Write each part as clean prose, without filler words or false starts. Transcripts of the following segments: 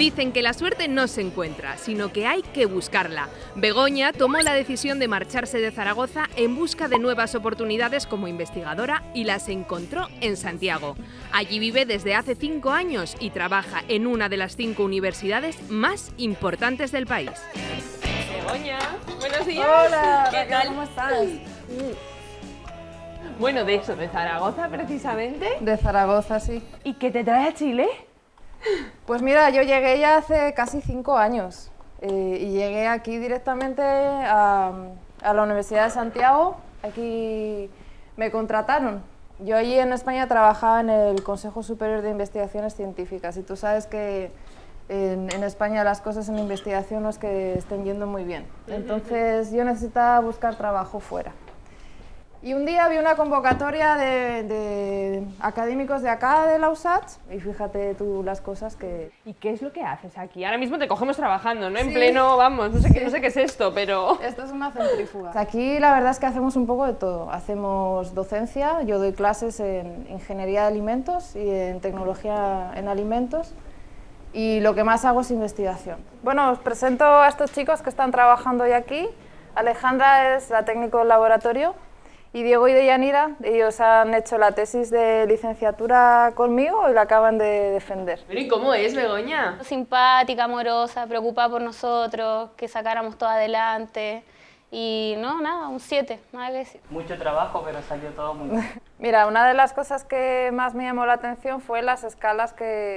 Dicen que la suerte no se encuentra, sino que hay que buscarla. Begoña tomó la decisión de marcharse de Zaragoza en busca de nuevas oportunidades como investigadora y las encontró en Santiago. Allí vive desde hace 5 años y trabaja en una de las 5 universidades más importantes del país. Begoña, buenos días. Hola, ¿Qué tal? ¿Cómo estás? Bueno, de eso, de Zaragoza precisamente. De Zaragoza, sí. ¿Y qué te trae a Chile? Pues mira, yo llegué ya hace casi 5 años y llegué aquí directamente a la Universidad de Santiago. Aquí me contrataron. Yo allí en España trabajaba en el Consejo Superior de Investigaciones Científicas y tú sabes que en España las cosas en investigación no es que estén yendo muy bien. Entonces yo necesitaba buscar trabajo fuera. Y un día vi una convocatoria de académicos de acá, de la USACH, y fíjate tú las cosas que... ¿Y qué es lo que haces aquí? Ahora mismo te cogemos trabajando, ¿no? En Sí. pleno, vamos, no sé qué es esto, pero... Esto es una centrífuga. Aquí la verdad es que hacemos un poco de todo. Hacemos docencia, yo doy clases en ingeniería de alimentos y en tecnología en alimentos, y lo que más hago es investigación. Bueno, os presento a estos chicos que están trabajando hoy aquí. Alejandra es la técnico del laboratorio, y Diego y Deyanira, ellos han hecho la tesis de licenciatura conmigo y la acaban de defender. Pero ¿y cómo es, Begoña? Simpática, amorosa, preocupada por nosotros, que sacáramos todo adelante. Y no, nada, un 7, nada que decir. Mucho trabajo, pero salió todo muy bien. Mira, una de las cosas que más me llamó la atención fue las escalas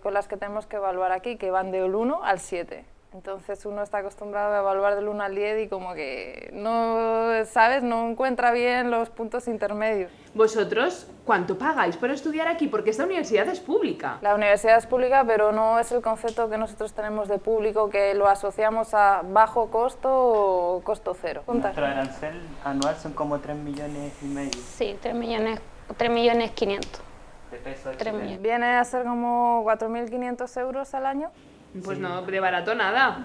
con las que tenemos que evaluar aquí, que van del 1 al 7. Entonces uno está acostumbrado a evaluar del 1 al 10 y como que no, ¿sabes? No encuentra bien los puntos intermedios. ¿Vosotros cuánto pagáis por estudiar aquí? Porque esta universidad es pública. La universidad es pública, pero no es el concepto que nosotros tenemos de público, que lo asociamos a bajo costo o costo cero. Nuestro arancel anual son como 3,5 millones. Sí, 3.500.000. De pesos 3 chilenos. millones. Viene a ser como 4.500 euros al año. Pues no, de barato nada.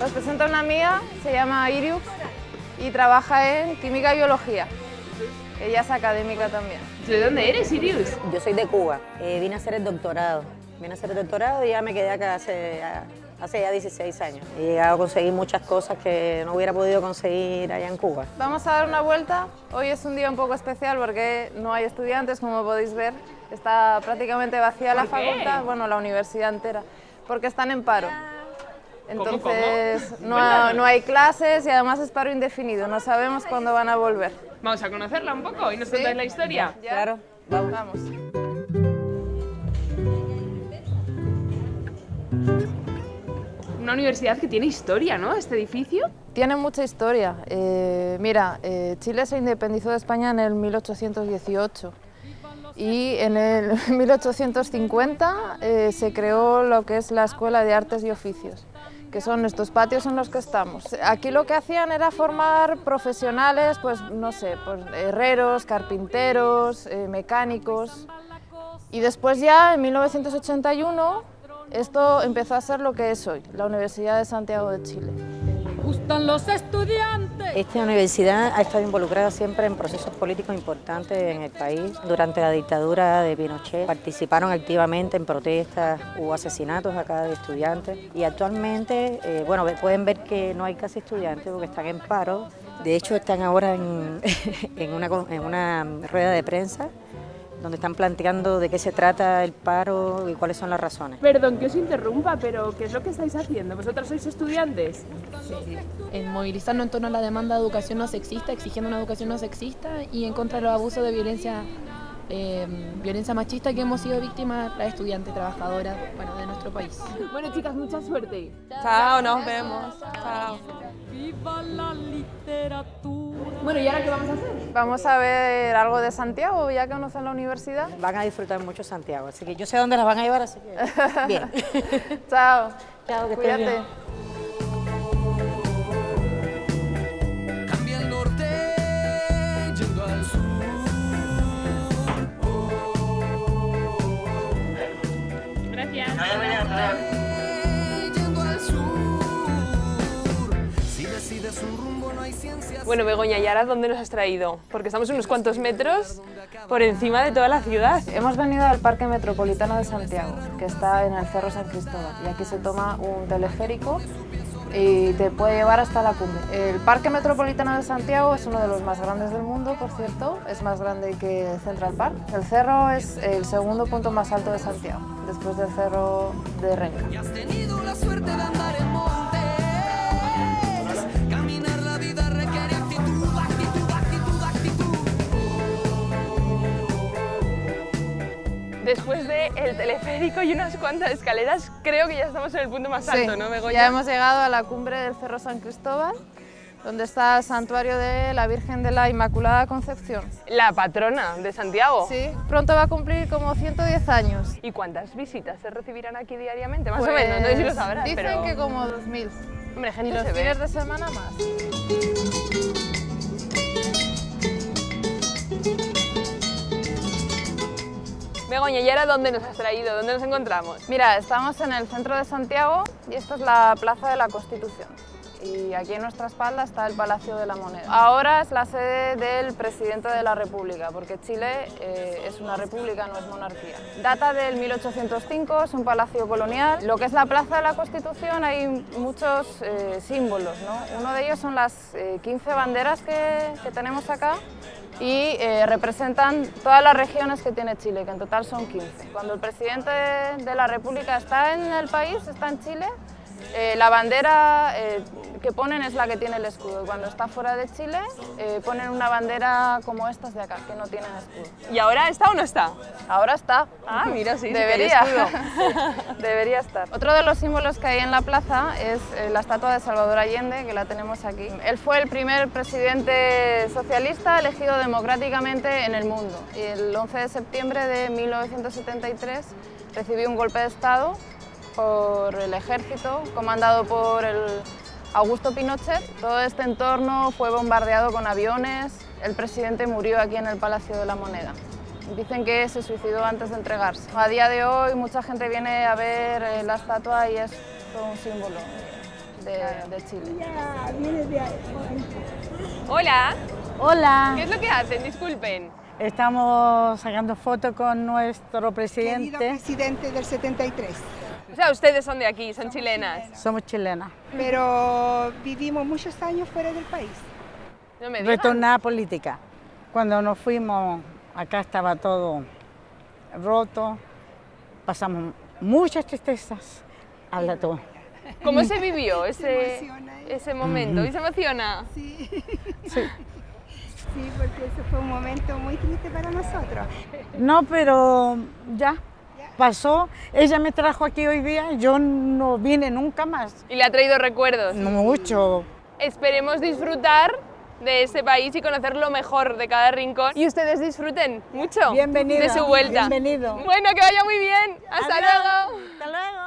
Os presento a una amiga, se llama Iriux y trabaja en química y biología. Ella es académica también. ¿De dónde eres, Sirius? Yo soy de Cuba, vine a hacer el doctorado. Y ya me quedé acá hace ya 16 años. He llegado a conseguir muchas cosas que no hubiera podido conseguir allá en Cuba. Vamos a dar una vuelta. Hoy es un día un poco especial porque no hay estudiantes, como podéis ver. Está prácticamente vacía la ¿Por qué? facultad, bueno, la universidad entera, porque están en paro. Entonces ¿Cómo? no hay clases y además es paro indefinido, no sabemos cuándo van a volver. Vamos a conocerla un poco y nos contáis la historia. ¿Ya? Claro, Vamos. Una universidad que tiene historia, ¿no? Este edificio. Tiene mucha historia. Mira, Chile se independizó de España en el 1818 y en el 1850 se creó lo que es la Escuela de Artes y Oficios, que son estos patios en los que estamos. Aquí lo que hacían era formar profesionales, pues no sé, pues, herreros, carpinteros, mecánicos, y después ya en 1981 esto empezó a ser lo que es hoy, la Universidad de Santiago de Chile. Gustan los estudiantes. Esta universidad ha estado involucrada siempre en procesos políticos importantes en el país. Durante la dictadura de Pinochet participaron activamente en protestas, hubo asesinatos acá de estudiantes y actualmente, bueno, pueden ver que no hay casi estudiantes porque están en paro. De hecho, están ahora en una rueda de prensa donde están planteando de qué se trata el paro y cuáles son las razones. Perdón que os interrumpa, pero ¿qué es lo que estáis haciendo? ¿Vosotros sois estudiantes? En movilizarnos en torno a la demanda de educación no sexista, exigiendo una educación no sexista y en contra de los abusos de violencia machista que hemos sido víctimas las estudiantes trabajadoras, bueno, de nuestro país. Bueno, chicas, mucha suerte. Chao, nos vemos. Chao. Viva la literatura. Bueno, ¿y ahora qué vamos a hacer? Vamos a ver algo de Santiago, ya que conocen la universidad. Van a disfrutar mucho Santiago, así que yo sé dónde las van a llevar, así que bien. Chao. Chao, que estés Cuídate. bien. Cambia el norte yendo al sur. Gracias. Yendo al sur. Si decides un rumbo no hay Bueno, Begoña, ¿y ahora dónde nos has traído? Porque estamos unos cuantos metros por encima de toda la ciudad. Hemos venido al Parque Metropolitano de Santiago, que está en el Cerro San Cristóbal, y aquí se toma un teleférico y te puede llevar hasta la cumbre. El Parque Metropolitano de Santiago es uno de los más grandes del mundo, por cierto, es más grande que Central Park. El cerro es el segundo punto más alto de Santiago, después del Cerro de Renca. Y has tenido la suerte de andar en montes. Caminar la vida requiere actitud, actitud, actitud, actitud. Después del teleférico y unas cuantas escaleras, creo que ya estamos en el punto más alto, Sí, ¿no, Begoña? ya hemos llegado a la cumbre del Cerro San Cristóbal, donde está el santuario de la Virgen de la Inmaculada Concepción. La patrona de Santiago. Sí, pronto va a cumplir como 110 años. ¿Y cuántas visitas se recibirán aquí diariamente? Más o Pues, menos, no sé si lo sabrás, dicen pero... que como 2000. Hombre, Y gente los se ve. fines de semana más. Begoña, ¿y ahora dónde nos has traído? ¿Dónde nos encontramos? Mira, estamos en el centro de Santiago y esta es la Plaza de la Constitución. Y aquí en nuestra espalda está el Palacio de la Moneda. Ahora es la sede del presidente de la República, porque Chile es una república, no es monarquía. Data del 1805, es un palacio colonial. Lo que es la Plaza de la Constitución hay muchos símbolos, ¿no? Uno de ellos son las 15 banderas que tenemos acá y representan todas las regiones que tiene Chile, que en total son 15. Cuando el presidente de la República está en el país, está en Chile, la bandera que ponen es la que tiene el escudo, y cuando está fuera de Chile ponen una bandera como estas de acá, que no tienen escudo. ¿Y ahora está o no está? Ahora está. Ah, mira, sí, Debería. sí que hay escudo. Sí, debería estar. Otro de los símbolos que hay en la plaza es la estatua de Salvador Allende, que la tenemos aquí. Él fue el primer presidente socialista elegido democráticamente en el mundo. Y el 11 de septiembre de 1973 recibió un golpe de Estado por el ejército, comandado por el Augusto Pinochet. Todo este entorno fue bombardeado con aviones. El presidente murió aquí en el Palacio de la Moneda. Dicen que se suicidó antes de entregarse. A día de hoy mucha gente viene a ver la estatua y es todo un símbolo de Chile. Hola, Hola, ¿qué es lo que hacen? Disculpen. estamos sacando fotos con nuestro Querido presidente. presidente del 73. O sea, ustedes son de aquí, son chilenas. Somos chilenas. Pero vivimos muchos años fuera del país. No me digan. Retornada política. Cuando nos fuimos, acá estaba todo roto. Pasamos muchas tristezas. Habla tú. ¿Cómo se vivió ese emociona, ¿eh? momento? ¿Y se emociona? Sí, Sí. sí, porque ese fue un momento muy triste para nosotros. No, pero ya pasó. Ella me trajo aquí hoy día. Yo no vine nunca más. ¿Y le ha traído recuerdos? Mucho. Esperemos disfrutar de este país y conocer lo mejor de cada rincón. Y ustedes disfruten mucho Bienvenido. de su vuelta. Bienvenido. Bueno, que vaya muy bien. Hasta Adiós. luego. Hasta luego.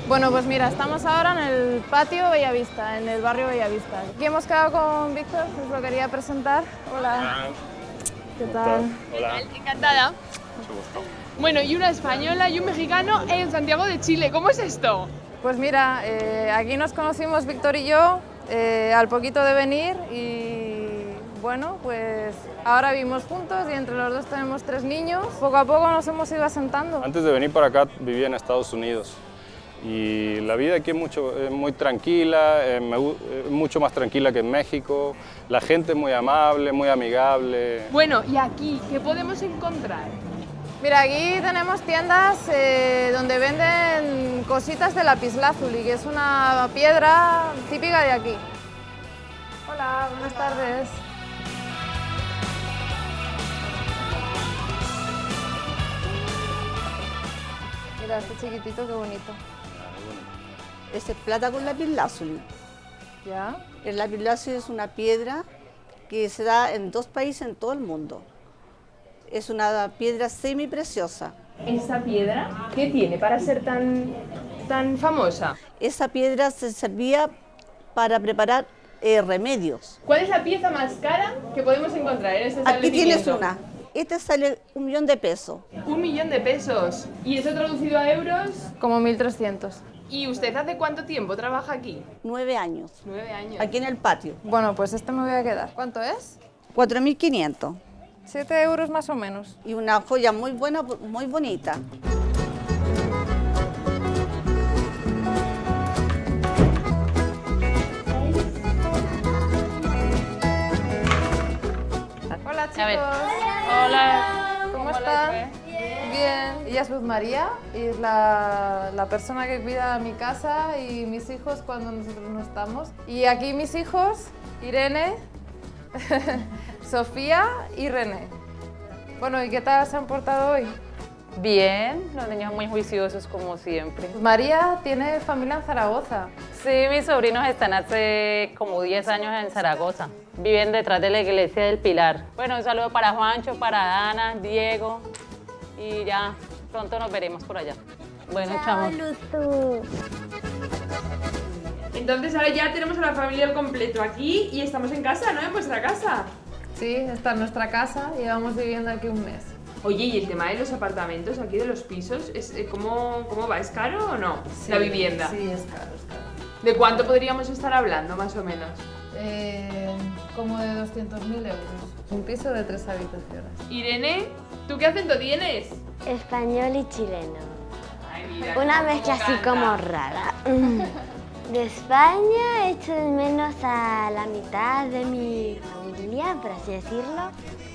Bueno, pues mira, estamos ahora en el patio Bellavista, en el barrio Bellavista. Aquí hemos quedado con Víctor, os lo quería presentar. Hola. ¿Qué tal? Encantada. Bueno, y una española y un mexicano en Santiago de Chile. ¿Cómo es esto? Pues mira, aquí nos conocimos Víctor y yo al poquito de venir y bueno, pues ahora vivimos juntos y entre los dos tenemos 3 niños. Poco a poco nos hemos ido asentando. Antes de venir para acá vivía en Estados Unidos y la vida aquí es muy tranquila, mucho más tranquila que en México. La gente es muy amable, muy amigable. Bueno, y aquí, ¿qué podemos encontrar? Mira, aquí tenemos tiendas donde venden cositas de lapislázuli, que es una piedra típica de aquí. Hola, buenas tardes. Mira, este chiquitito, qué bonito. Este es plata con lapislázuli. ¿Ya? El lapislázuli es una piedra que se da en 2 países en todo el mundo. Es una piedra semipreciosa. ¿Esta piedra qué tiene para ser tan famosa? Esa piedra se servía para preparar remedios. ¿Cuál es la pieza más cara que podemos encontrar en este Aquí tienes establecimiento? una. Este sale 1 millón de pesos. 1 millón de pesos. ¿Y eso traducido a euros? Como 1.300. ¿Y usted hace cuánto tiempo trabaja aquí? 9 años. 9 años. Aquí en el patio. Bueno, pues este me voy a quedar. ¿Cuánto es? 4.500. 7 euros más o menos. Y una joya muy buena, muy bonita. Hola chicos. Hola. ¿Cómo están? Bien. Ella es Luz María y es la persona que cuida mi casa y mis hijos cuando nosotros no estamos. Y aquí mis hijos, Irene, Sofía y René. Bueno, ¿y qué tal se han portado hoy? Bien, los niños muy juiciosos como siempre. María tiene familia en Zaragoza. Sí, mis sobrinos están hace como 10 años en Zaragoza. Viven detrás de la iglesia del Pilar. Bueno, un saludo para Juancho, para Dana, Diego y ya pronto nos veremos por allá. Bueno, chao. Entonces ahora ya tenemos a la familia al completo aquí y estamos en casa, ¿no? En vuestra casa. Sí, está en nuestra casa, llevamos viviendo aquí un mes. Oye, ¿y el tema de los apartamentos aquí, de los pisos, cómo va? ¿Es caro o no? Sí, la vivienda. Sí, es caro, es caro. ¿De cuánto podríamos estar hablando, más o menos? Como de 200.000 euros. Un piso de 3 habitaciones. Irene, ¿tú qué acento tienes? Español y chileno. Ay, mira, Una mezcla así como rara. De España echo de menos a la mitad de mi familia, por así decirlo.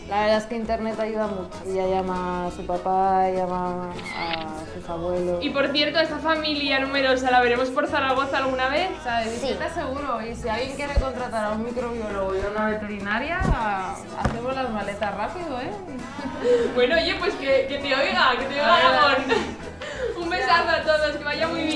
La verdad es que internet ayuda mucho. Ella llama a su papá, llama a sus abuelos. Y por cierto, esta familia numerosa, ¿la veremos por Zaragoza alguna vez? O sea, de visita seguro. Y si alguien quiere contratar a un microbiólogo y a una veterinaria, hacemos las maletas rápido, ¿eh? Bueno, oye, pues que te oiga Gabón. Un besazo a todos, que vaya muy bien.